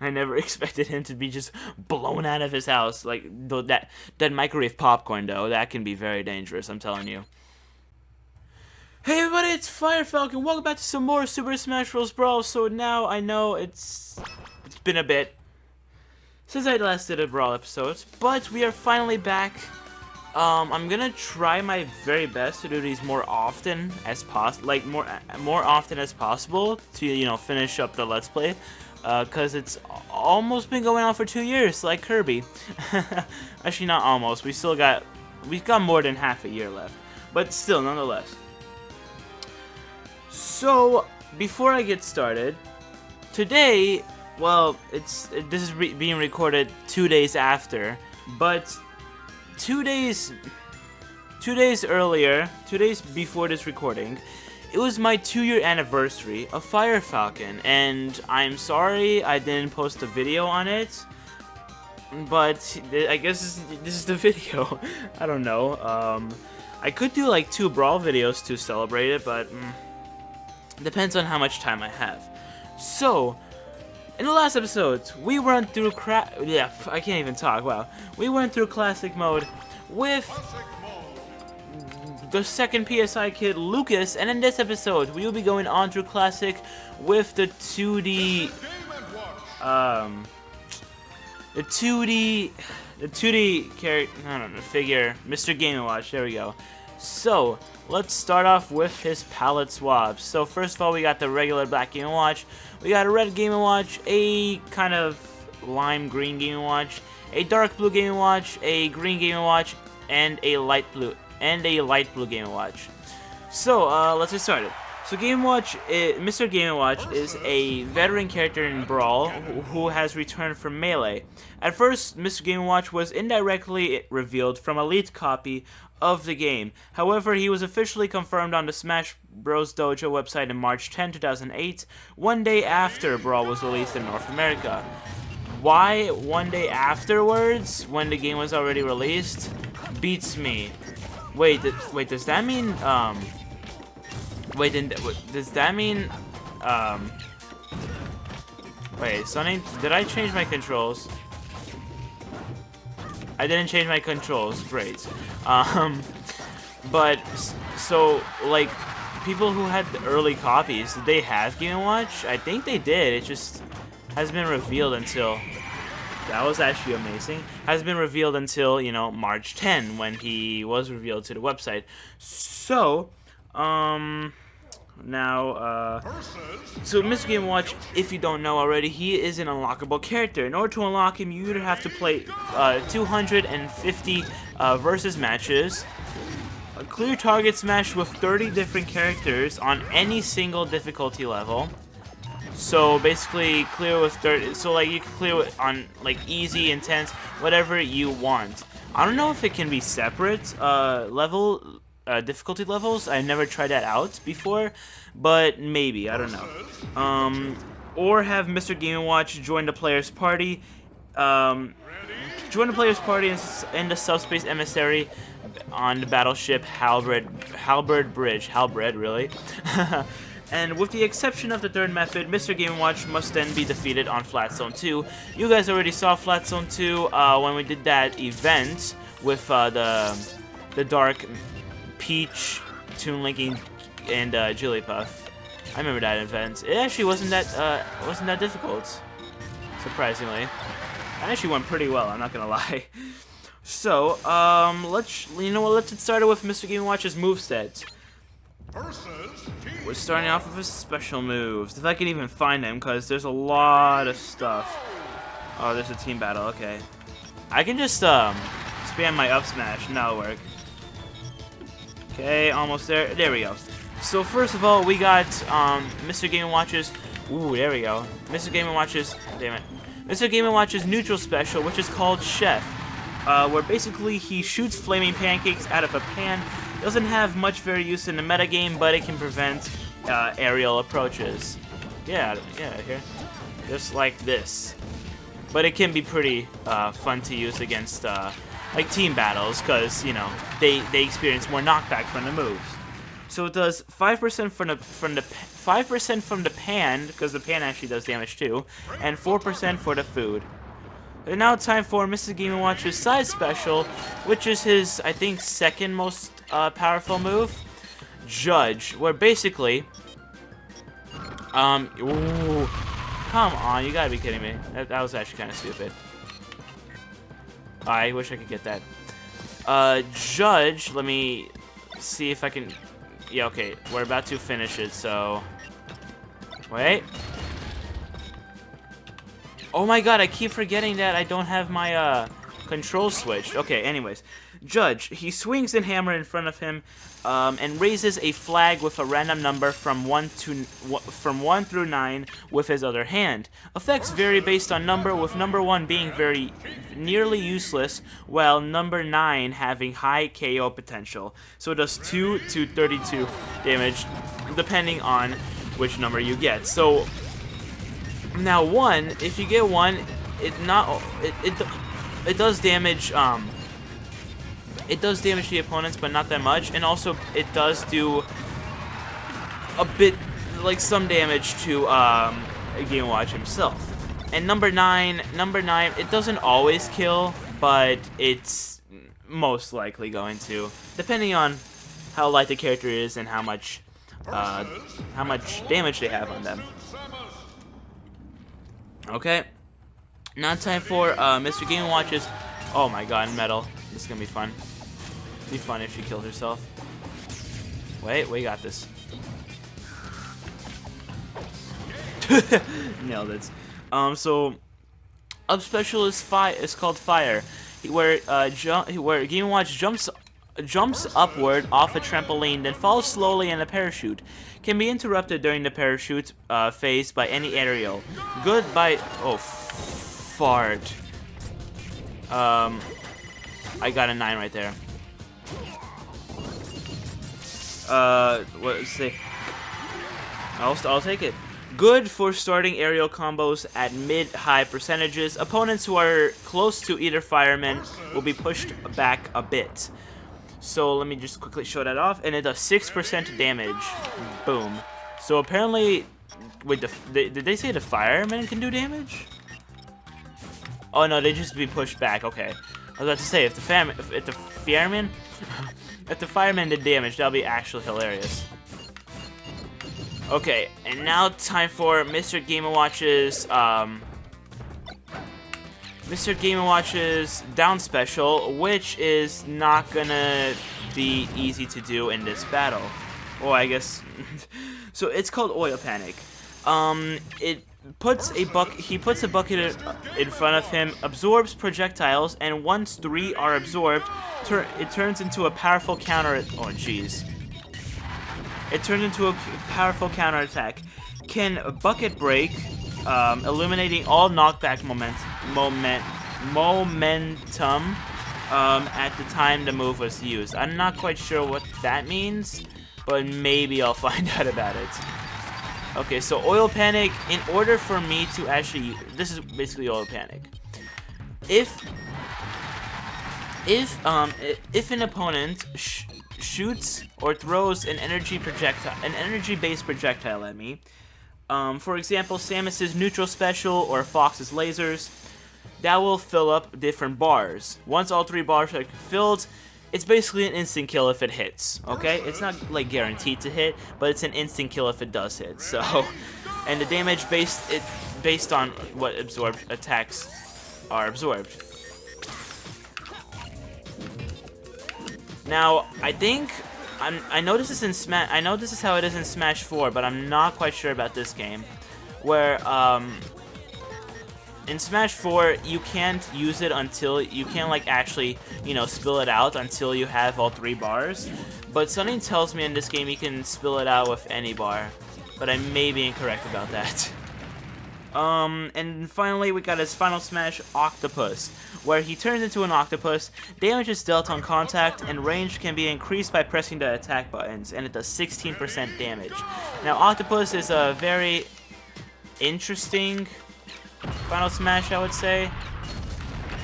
I never expected him to be just blown out of his house. Like, though that microwave popcorn, though, that can be very dangerous, I'm telling you. Hey everybody, it's FireFalcon. Welcome back to some more Super Smash Bros. Brawl. So now I know it's been a bit since I last did a Brawl episode, but we are finally back. I'm gonna try my very best to do these more often as more often as possible to finish up the Let's Play, cause it's almost been going on for 2 years, like Kirby. Actually, not almost. We've got more than half a year left, but still, nonetheless. So before I get started, today, well, this is being recorded 2 days after, but 2 days earlier, 2 days before this recording, it was my 2-year anniversary of FireFalcon, and I'm sorry I didn't post a video on it, but I guess this is the video. I don't know. I could do like 2 Brawl videos to celebrate it, but depends on how much time I have. So, in the last episode, we went through I can't even talk. Wow, we went through classic mode with the second PSI kid, Lucas, and in this episode, we will be going on through classic with the 2D, character. I don't know, figure, Mr. Game & Watch. There we go. So, let's start off with his palette swaps. So first of all, we got the regular black Game & Watch, we got a red Game & Watch, a kind of lime green Game & Watch, a dark blue Game & Watch, a green Game & Watch, and a light blue Game & Watch. So let's get started. So Mr. Game & Watch is a veteran character in Brawl who has returned from Melee. At first, Mr. Game & Watch was indirectly revealed from a leaked copy of the game. However, he was officially confirmed on the Smash Bros. Dojo website in March 10, 2008, one day after Brawl was released in North America. Why one day afterwards, when the game was already released, beats me. Wait, does that mean, does that mean, wait, Sonny, did I change my controls? I didn't change my controls, great. But, so, like, people who had the early copies, did they have Game & Watch? I think they did, it just hasn't been revealed until, that was actually amazing, hasn't been revealed until, March 10, when he was revealed to the website. So, now, so Mr. Game & Watch, if you don't know already, he is an unlockable character. In order to unlock him, you either have to play 250 versus matches, a clear target smash with 30 different characters on any single difficulty level. So basically, clear with 30. So like you can clear it on like easy, intense, whatever you want. I don't know if it can be separate difficulty levels. I never tried that out before, but maybe, I don't know. Or have Mr. Game & Watch join the player's party. Join the player's party in the Subspace Emissary on the Battleship Halberd Bridge. Halberd, really? And with the exception of the third method, Mr. Game & Watch must then be defeated on Flat Zone 2. You guys already saw Flat Zone 2 when we did that event with the Dark Peach, Toon Linking, and Jigglypuff. I remember that event. It actually wasn't that difficult, surprisingly. It actually went pretty well, I'm not gonna lie. So, let's get started with Mr. Game & Watch's moveset. We're starting off with his special moves. If I can even find them, because there's a lot of stuff. Oh, there's a team battle, okay. I can just, spam my up smash, and that'll work. Okay, almost there. There we go. So first of all, we got Mr. Game & Watch's. Ooh, there we go. Mr. Game & Watch's. Damn it. Mr. Game & Watch's neutral special, which is called Chef, where basically he shoots flaming pancakes out of a pan. Doesn't have much very use in the metagame, but it can prevent aerial approaches. Yeah, here, just like this. But it can be pretty fun to use against like team battles, because they experience more knockback from the moves. So it does 5% from the 5% from the pan, because the pan actually does damage too, and 4% for the food. And now time for Mr. Game & Watch's side special, which is his, I think, second most powerful move, Judge, where basically, ooh, come on, you gotta be kidding me. That was actually kind of stupid. I wish I could get that. Judge, let me see if I can, yeah, okay, we're about to finish it, so, wait. Oh my god, I keep forgetting that I don't have my, control switched. Okay, anyways. Judge, he swings and hammer in front of him, and raises a flag with a random number from 1 through 9 with his other hand. Effects vary based on number, with number 1 being very nearly useless, while number 9 having high KO potential. So it does 2 to 32 damage, depending on which number you get. So now 1, if you get 1, it does damage it does damage the opponents, but not that much, and also it does do a bit, like, some damage to Game & Watch himself. And number 9, it doesn't always kill, but it's most likely going to, depending on how light the character is and how much damage they have on them. Okay, now time for Mr. Game & Watch's, oh my god, metal. This is gonna be fun. It'd be fun if she killed herself. Wait, we got this. Nailed it. So up special is called Fire, where Game & Watch jumps upward off a trampoline, then falls slowly in a parachute. Can be interrupted during the parachute phase by any aerial. Good by, oh, fart. I got a 9 right there. What say? I'll take it. Good for starting aerial combos at mid-high percentages. Opponents who are close to either fireman will be pushed back a bit. So let me just quickly show that off, and it does 6% damage. Boom. So apparently, wait, did they say the firemen can do damage? Oh no, they just be pushed back. Okay. I was about to say, if the fireman did damage, that'll be actually hilarious. Okay, and now time for Mr. Game & Watch's down special, which is not gonna be easy to do in this battle. Oh, I guess. So it's called Oil Panic. He puts a bucket in front of him, absorbs projectiles, and once 3 are absorbed, it turns into a powerful counter. Oh, jeez. It turns into a powerful counterattack. Can bucket break, eliminating all knockback momentum at the time the move was used. I'm not quite sure what that means, but maybe I'll find out about it. Okay, so Oil Panic, in order for me to actually, this is basically Oil Panic. If an opponent shoots or throws an energy-based projectile at me, for example, Samus's neutral special or Fox's lasers, that will fill up different bars. Once all 3 bars are filled, it's basically an instant kill if it hits, okay? It's not, like, guaranteed to hit, but it's an instant kill if it does hit, so... And the damage based on what absorbed attacks are absorbed. Now, I think... I know this is in Smash... I know this is how it is in Smash 4, but I'm not quite sure about this game. Where, in Smash 4, you can't use it until, you can't, like, actually, you know, spill it out until you have all 3 bars. But something tells me in this game you can spill it out with any bar. But I may be incorrect about that. And finally, we got his final smash, Octopus, where he turns into an octopus, damage is dealt on contact, and range can be increased by pressing the attack buttons, and it does 16% damage. Now, Octopus is a very interesting final smash, I would say.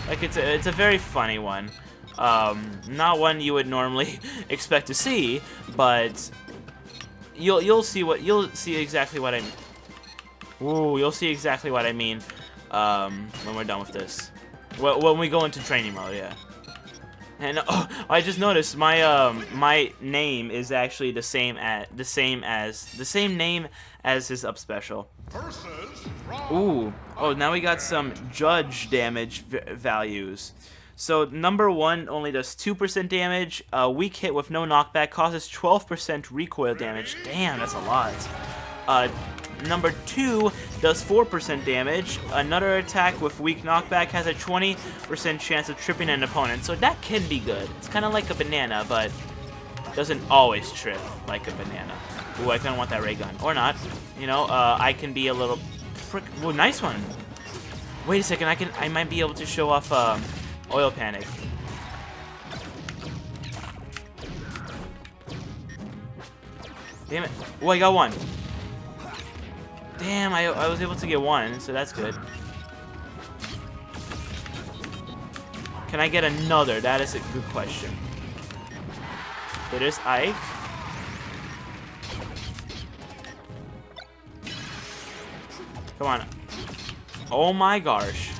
Like, it's a very funny one. Not one you would normally expect to see, but you'll see exactly what I mean. Ooh, you'll see exactly what I mean when we're done with this. Well, when we go into training mode, yeah. And oh, I just noticed my my name is actually the same name as his up special. Ooh, oh, now we got some judge damage values. So number 1 only does 2% damage. A weak hit with no knockback causes 12% recoil damage. Damn, that's a lot. Number 2 does 4% damage. Another attack with weak knockback has a 20% chance of tripping an opponent. So that can be good. It's kind of like a banana, but doesn't always trip like a banana. Ooh, I kind of want that ray gun. Or not. You know, I can be a little frick. Ooh, nice one. Wait a second, I might be able to show off Oil Panic. Damn it. Oh, I got one. Damn, I was able to get one, so that's good. Can I get another? That is a good question. It is Ike. Come on. Oh my gosh.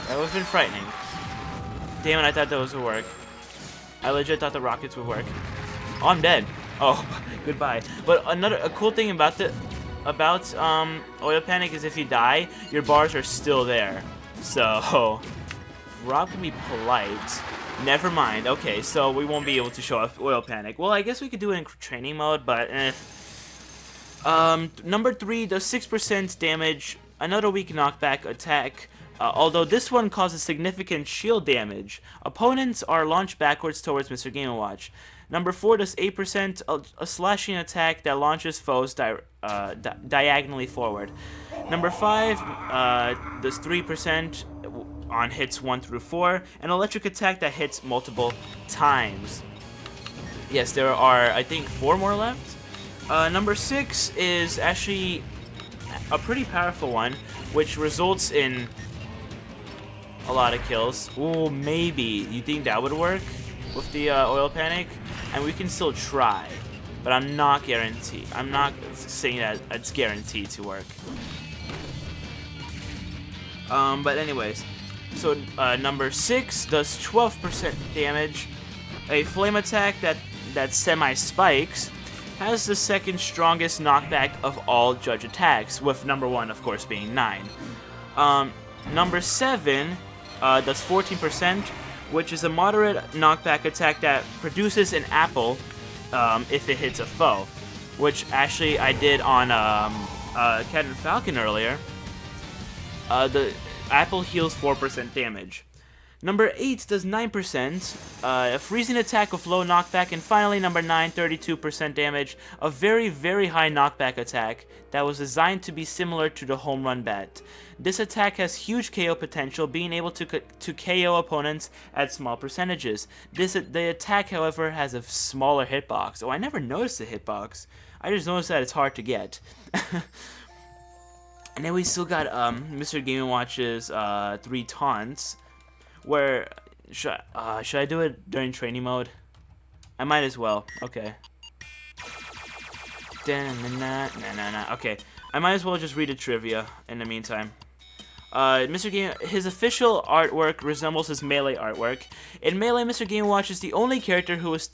That would have been frightening. Damn it, I thought those would work. I legit thought the rockets would work. Oh, I'm dead. Oh, goodbye. But a cool thing about Oil Panic is if you die, your bars are still there. So, Rob can be polite. Never mind. Okay, so we won't be able to show off Oil Panic. Well, I guess we could do it in training mode, but number 3 does 6% damage. Another weak knockback attack. Although this one causes significant shield damage. Opponents are launched backwards towards Mr. Game & Watch. Number 4 does 8%, a slashing attack that launches foes diagonally forward. Number 5 does 3% on hits 1 through 4, an electric attack that hits multiple times. Yes, there are, I think, 4 more left. Number 6 is actually a pretty powerful one, which results in a lot of kills. Ooh, maybe. You think that would work with the Oil Panic? And we can still try, but I'm not guaranteed. I'm not saying that it's guaranteed to work. But anyways, so number 6 does 12% damage. A flame attack that semi-spikes has the second strongest knockback of all judge attacks, with number 1, of course, being 9. Number 7 does 14%, which is a moderate knockback attack that produces an apple if it hits a foe, which actually I did on Cat and Falcon earlier. The apple heals 4% damage. Number 8 does 9%, a freezing attack with low knockback, and finally number 9, 32% damage, a very, very high knockback attack that was designed to be similar to the home run bat. This attack has huge KO potential, being able to KO opponents at small percentages. The attack, however, has a smaller hitbox. Oh, I never noticed the hitbox. I just noticed that it's hard to get. And then we still got Mr. Game & Watch's 3 taunts. Where should I do it during training mode? I might as well. Okay. Okay. I might as well just read the trivia in the meantime. Mr. Game, his official artwork resembles his Melee artwork. In Melee, Mr. Game & Watch is the only character who is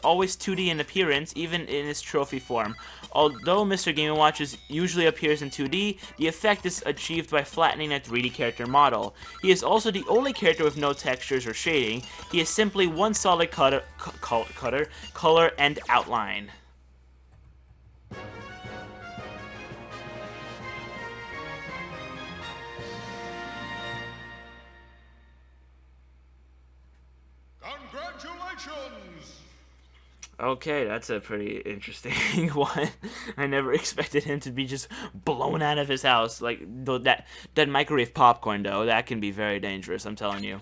always 2D in appearance, even in his trophy form. Although Mr. Game & Watch usually appears in 2D, the effect is achieved by flattening a 3D character model. He is also the only character with no textures or shading. He is simply one solid color and outline. Congratulations! Okay, that's a pretty interesting one. I never expected him to be just blown out of his house. Like, that microwave popcorn, though, that can be very dangerous, I'm telling you.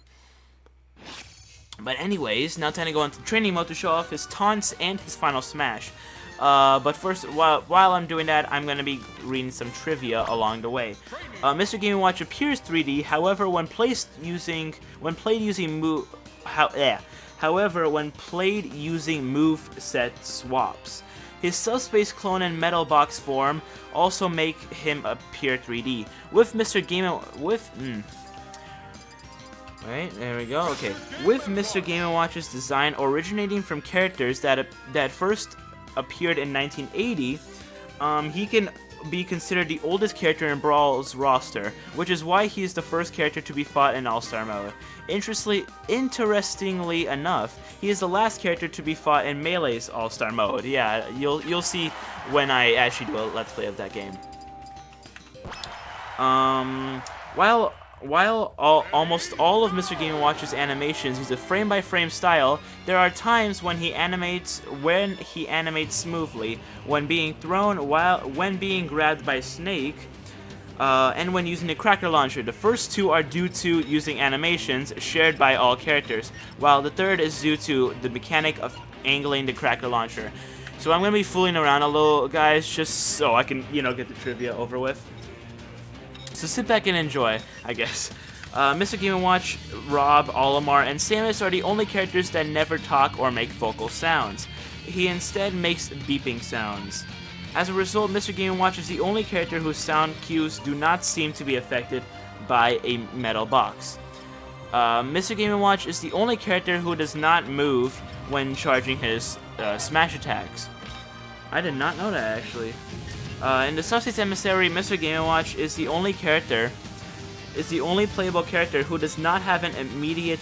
But anyways, now time to go into training mode to show off his taunts and his final smash. But first, while I'm doing that, I'm going to be reading some trivia along the way. Mr. Game & Watch appears 3D, however, when played using move set swaps, His Subspace clone and Metal Box form also make him appear 3D. With Mr. Game Right, there we go. Okay, with Mr. Game & Watch's design originating from characters that first appeared in 1980, he can be considered the oldest character in Brawl's roster, which is why he is the first character to be fought in All-Star mode. Interestingly enough, he is the last character to be fought in Melee's All-Star mode. Yeah, you'll see when I actually do a Let's Play of that game. While almost all of Mr. Game & Watch's animations use a frame-by-frame style, there are times when he animates smoothly, when being thrown, when being grabbed by Snake, and when using the Cracker Launcher. The first two are due to using animations shared by all characters, while the third is due to the mechanic of angling the Cracker Launcher. So I'm going to be fooling around a little, guys, just so I can, get the trivia over with. So sit back and enjoy, I guess. Mr. Game & Watch, Rob, Olimar, and Samus are the only characters that never talk or make vocal sounds. He instead makes beeping sounds. As a result, Mr. Game & Watch is the only character whose sound cues do not seem to be affected by a metal box. Mr. Game & Watch is the only character who does not move when charging his smash attacks. I did not know that, actually. In the Subspace Emissary, Mr. Game & Watch is the only playable character who does not have an immediate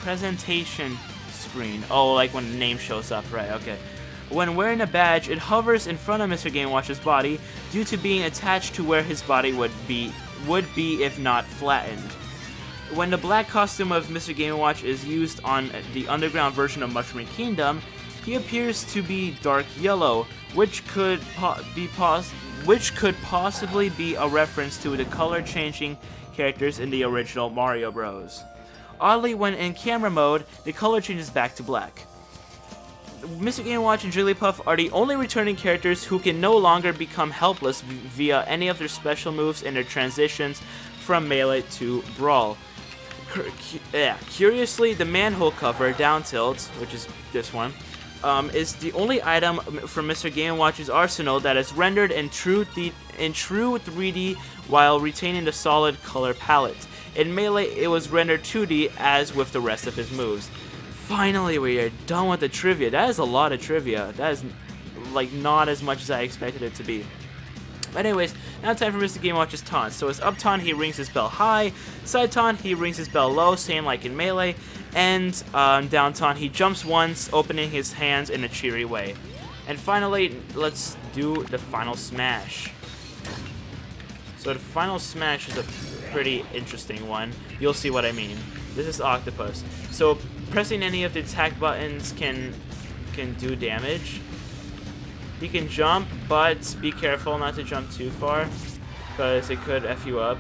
presentation screen. Oh, like when the name shows up, right, okay. When wearing a badge, it hovers in front of Mr. Game & Watch's body due to being attached to where his body would be if not flattened. When the black costume of Mr. Game & Watch is used on the underground version of Mushroom Kingdom, he appears to be dark yellow, which could possibly be a reference to the color-changing characters in the original Mario Bros. Oddly, when in camera mode, the color changes back to black. Mr. Game & Watch and Jigglypuff are the only returning characters who can no longer become helpless via any of their special moves in their transitions from Melee to Brawl. Curiously, the manhole cover, down tilt, which is this one, is the only item from Mr. Game & Watch's arsenal that is rendered in true 3D while retaining the solid color palette. In Melee, it was rendered 2D as with the rest of his moves. Finally, we are done with the trivia. That is a lot of trivia. That is, like, not as much as I expected it to be. But anyways, now time for Mr. Game & Watch's taunts. So his up taunt, he rings his bell high. Side taunt, he rings his bell low, same like in Melee. And down taunt, he jumps once, opening his hands in a cheery way. And finally, let's do the final smash. So the final smash is a pretty interesting one. You'll see what I mean. This is Octopus. So pressing any of the attack buttons can do damage. You can jump, but be careful not to jump too far, because it could F you up.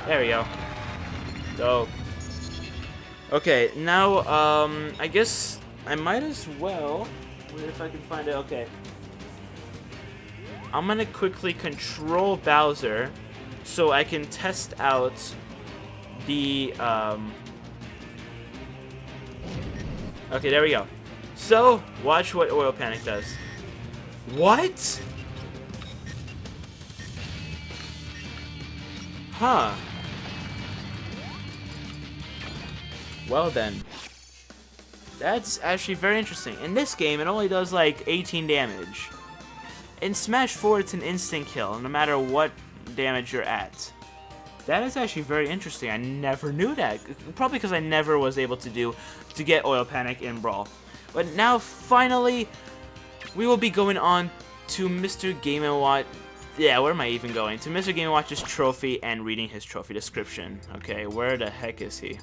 There we go. Dope. Okay, now, I guess I might as well, wait if I can find it, okay. I'm gonna quickly control Bowser so I can test out the, okay, there we go. So, watch what Oil Panic does. What? Huh. Well then. That's actually very interesting. In this game, it only does like 18 damage. In Smash 4, it's an instant kill, no matter what damage you're at. That is actually very interesting. I never knew that. Probably because I never was able to get Oil Panic in Brawl. But now, finally, we will be going on to Mr. Game & Watch. Yeah, where am I even going? To Mr. Game & Watch's trophy and reading his trophy description. Okay, where the heck is he?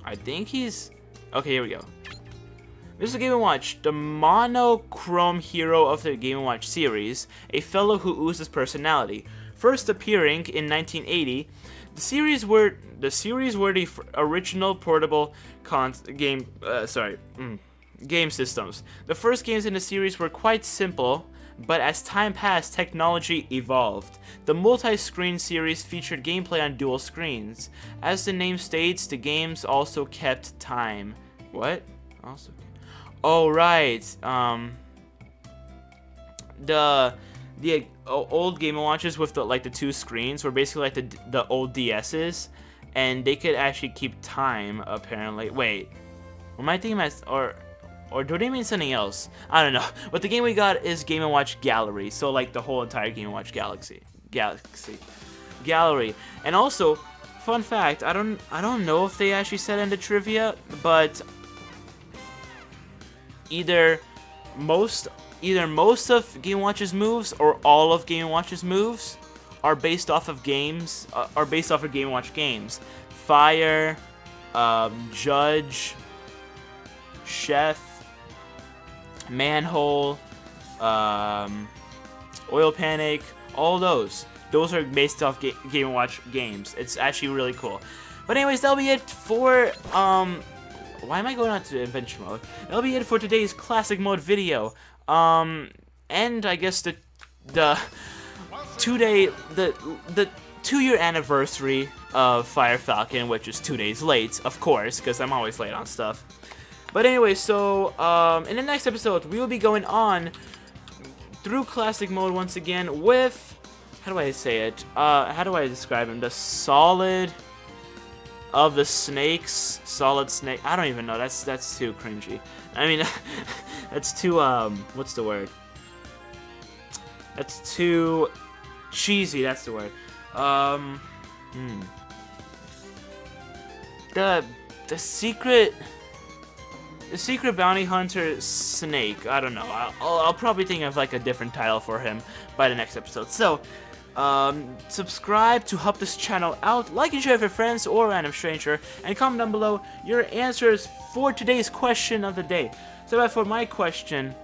I think he's... Okay, here we go. Mr. Game & Watch, the monochrome hero of the Game & Watch series, a fellow who oozes personality. First appearing in 1980, the series were the original portable game systems. The first games in the series were quite simple, but as time passed, technology evolved. The multi-screen series featured gameplay on dual screens. As the name states, the games also kept time. What? Also. Oh right. The old Game & Watches with the like the two screens were basically like the old DS's, and they could actually keep time apparently. Wait, am I thinking or do they mean something else? I don't know. But the game we got is Game & Watch Gallery, so like the whole entire Game & Watch gallery. And also, fun fact, I don't know if they actually said in the trivia, but either most of Game & Watch's moves or all of Game & Watch's moves are based off of Game & Watch games. Fire, Judge, Chef, Manhole, Oil Panic, all those. Those are based off Game & Watch games. It's actually really cool. But anyways, that'll be it for, why am I going on to Adventure Mode? That'll be it for today's Classic Mode video. And I guess the 2-year anniversary of FireFalcon, which is 2 days late, of course, because I'm always late on stuff. But anyway, so, in the next episode, we will be going on through Classic Mode once again with, how do I say it? How do I describe him? The Solid of the Snakes, Solid Snake, I don't even know, that's too cringy. I mean, that's too, what's the word? That's too cheesy, that's the word. The secret bounty hunter snake. I don't know. I'll probably think of like a different title for him by the next episode. So, subscribe to help this channel out. Like and share with your friends or a random stranger, and comment down below your answers for today's question of the day. So, for my question,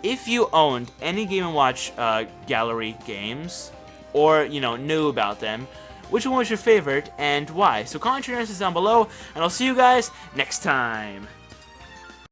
if you owned any Game & Watch gallery games, or knew about them, which one was your favorite and why? So comment your answers down below, and I'll see you guys next time.